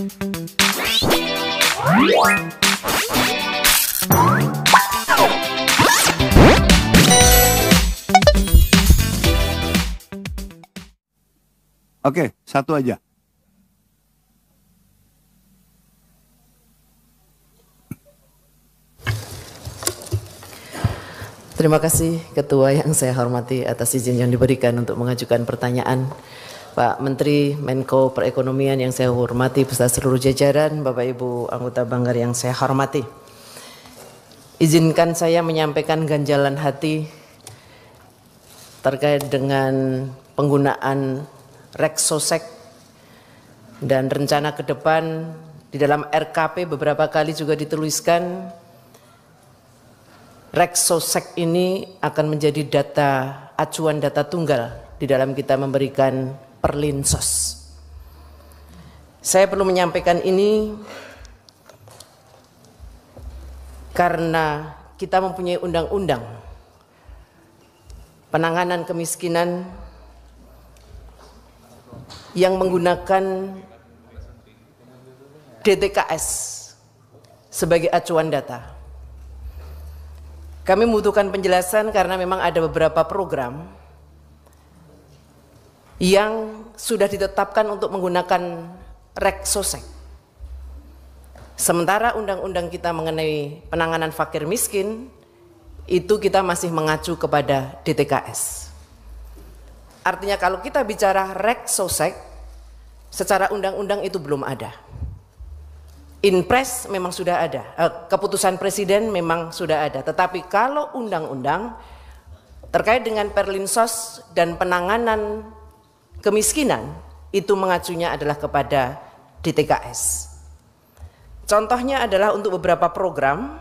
Oke, satu aja. Terima kasih Ketua yang saya hormati atas izin yang diberikan untuk mengajukan pertanyaan. Pak Menteri Menko Perekonomian yang saya hormati beserta seluruh jajaran, Bapak Ibu anggota Banggar yang saya hormati. Izinkan saya menyampaikan ganjalan hati terkait dengan penggunaan Reksosek dan rencana ke depan. Di dalam RKP beberapa kali juga dituliskan Reksosek ini akan menjadi acuan data tunggal di dalam kita memberikan perlinsos. Saya perlu menyampaikan ini karena kita mempunyai undang-undang penanganan kemiskinan yang menggunakan DTKS sebagai acuan data. Kami membutuhkan penjelasan karena memang ada beberapa program yang sudah ditetapkan untuk menggunakan Reksosek. Sementara undang-undang kita mengenai penanganan fakir miskin itu kita masih mengacu kepada DTKS. Artinya kalau kita bicara Reksosek secara undang-undang itu belum ada. Inpres memang sudah ada, keputusan presiden memang sudah ada, tetapi kalau undang-undang terkait dengan perlinsos dan penanganan kemiskinan itu mengacunya adalah kepada DTKS. Contohnya adalah untuk beberapa program,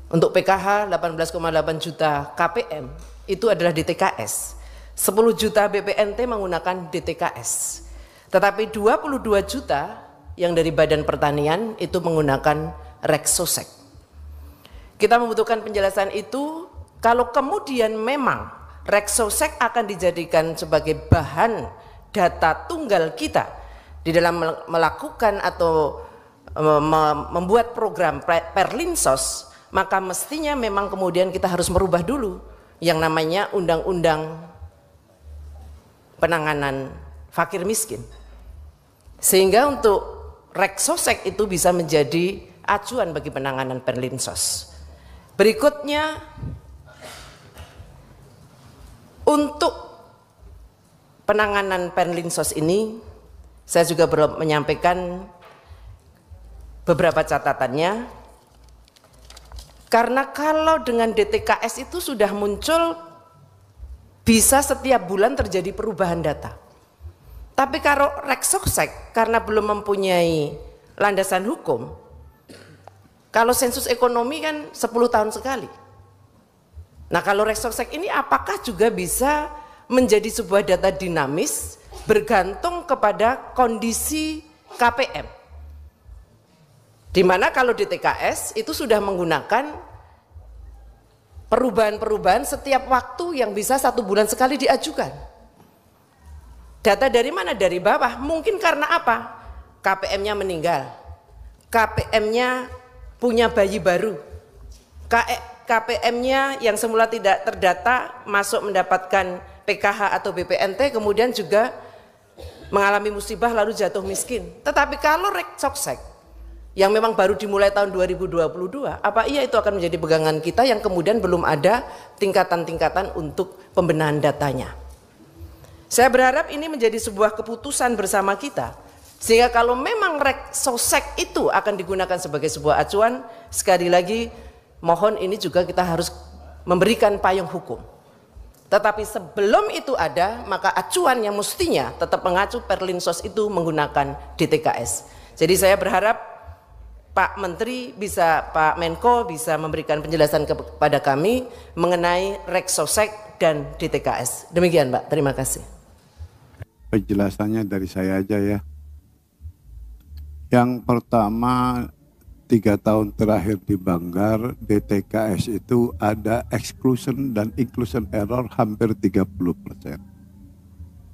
untuk PKH 18,8 juta KPM itu adalah DTKS, 10 juta BPNT menggunakan DTKS, tetapi 22 juta yang dari Badan Pertanian itu menggunakan Reksosek. Kita membutuhkan penjelasan itu kalau kemudian memang Reksosek akan dijadikan sebagai bahan data tunggal kita di dalam melakukan atau membuat program perlinsos, maka mestinya memang kemudian kita harus merubah dulu yang namanya undang-undang penanganan fakir miskin. Sehingga untuk Reksosek itu bisa menjadi acuan bagi penanganan perlinsos. Berikutnya, untuk penanganan perlinsos ini, saya juga perlu menyampaikan beberapa catatannya. Karena kalau dengan DTKS itu sudah muncul, bisa setiap bulan terjadi perubahan data. Tapi kalau Reksosek karena belum mempunyai landasan hukum, kalau sensus ekonomi kan 10 tahun sekali. Nah kalau Reksosek ini apakah juga bisa menjadi sebuah data dinamis bergantung kepada kondisi KPM? Dimana kalau DTKS itu sudah menggunakan perubahan-perubahan setiap waktu yang bisa 1 bulan sekali diajukan. Data dari mana? Dari bawah. Mungkin karena apa? KPM-nya meninggal, KPM-nya punya bayi baru, KPM-nya yang semula tidak terdata masuk mendapatkan PKH atau BPNT, kemudian juga mengalami musibah lalu jatuh miskin. Tetapi kalau Reksosek yang memang baru dimulai tahun 2022, apa iya itu akan menjadi pegangan kita yang kemudian belum ada tingkatan-tingkatan untuk pembenahan datanya? Saya berharap ini menjadi sebuah keputusan bersama kita, sehingga kalau memang Reksosek itu akan digunakan sebagai sebuah acuan, sekali lagi mohon ini juga kita harus memberikan payung hukum. Tetapi sebelum itu ada, maka acuan yang mestinya tetap mengacu perlinsos itu menggunakan DTKS. Jadi saya berharap Pak Menteri bisa, Pak Menko bisa memberikan penjelasan kepada kami mengenai Reksosek dan DTKS. Demikian Pak, terima kasih. Penjelasannya dari saya aja ya. Yang pertama, 3 tahun terakhir di Banggar, DTKS itu ada exclusion dan inclusion error hampir 30%.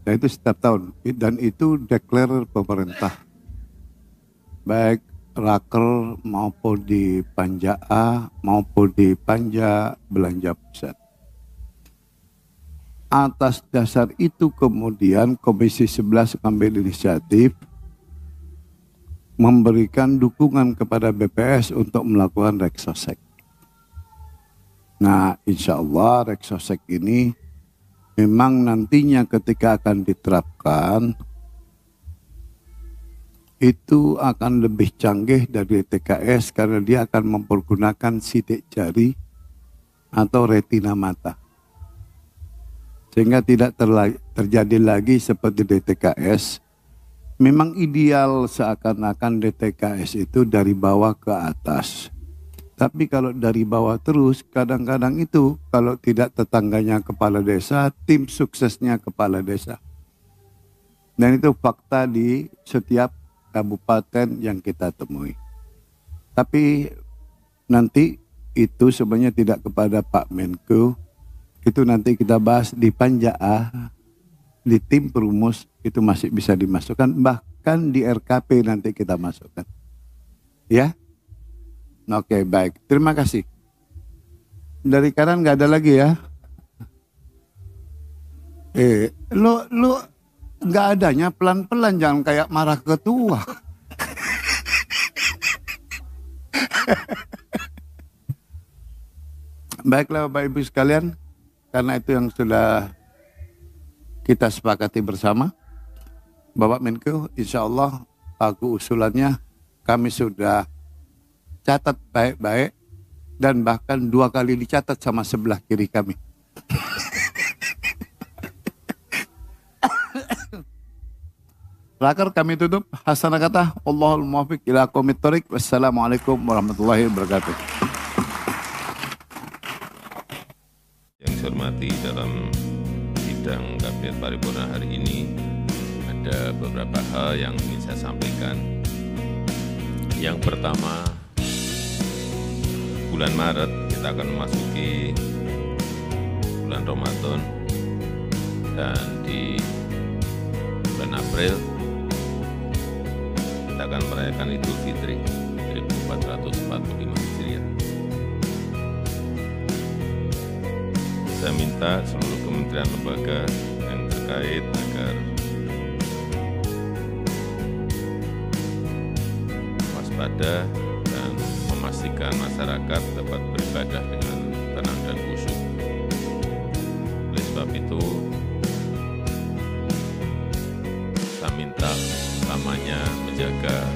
Dan itu setiap tahun, dan itu declare pemerintah. baik Raker maupun di Panja A maupun di Panja Belanja Pusat. Atas dasar itu kemudian Komisi 11 mengambil inisiatif memberikan dukungan kepada BPS untuk melakukan Reksosek. Nah, insya Allah Reksosek ini memang nantinya ketika akan diterapkan itu akan lebih canggih dari TKS karena dia akan mempergunakan sidik jari atau retina mata. Sehingga tidak terjadi lagi seperti DTKS. Memang ideal seakan-akan DTKS itu dari bawah ke atas. Tapi kalau dari bawah terus, kadang-kadang itu kalau tidak tetangganya kepala desa, tim suksesnya kepala desa. Dan itu fakta di setiap kabupaten yang kita temui. Tapi nanti itu sebenarnya tidak kepada Pak Menko, itu nanti kita bahas di Panja A, di tim perumus itu masih bisa dimasukkan, bahkan di RKP nanti kita masukkan. Ya? Oke, baik. Terima kasih. Dari kanan nggak ada lagi ya? Lu nggak adanya pelan-pelan, jangan kayak marah ketua. Baiklah Bapak Ibu sekalian, karena itu yang sudah kita sepakati bersama. Bapak Menko, insya Allah pagu usulannya kami sudah catat baik-baik dan bahkan 2 kali dicatat sama sebelah kiri kami. Raker kami tutup. Hasanah kata, Allahul muwaffiq ila aqwamit thoriq. Wassalamualaikum warahmatullahi wabarakatuh. Yang saya hormati, dalam sidang Kabinet Paripurna hari ini ada beberapa hal yang ingin saya sampaikan. Yang pertama, bulan Maret kita akan memasuki bulan Ramadan, dan di bulan April kita akan merayakan Idul Fitri 1445 Hijriah. Saya minta seluruh kementerian lembaga yang terkait agar waspada dan memastikan masyarakat dapat beribadah dengan tenang dan khusyuk. Oleh sebab itu, saya minta utamanya menjaga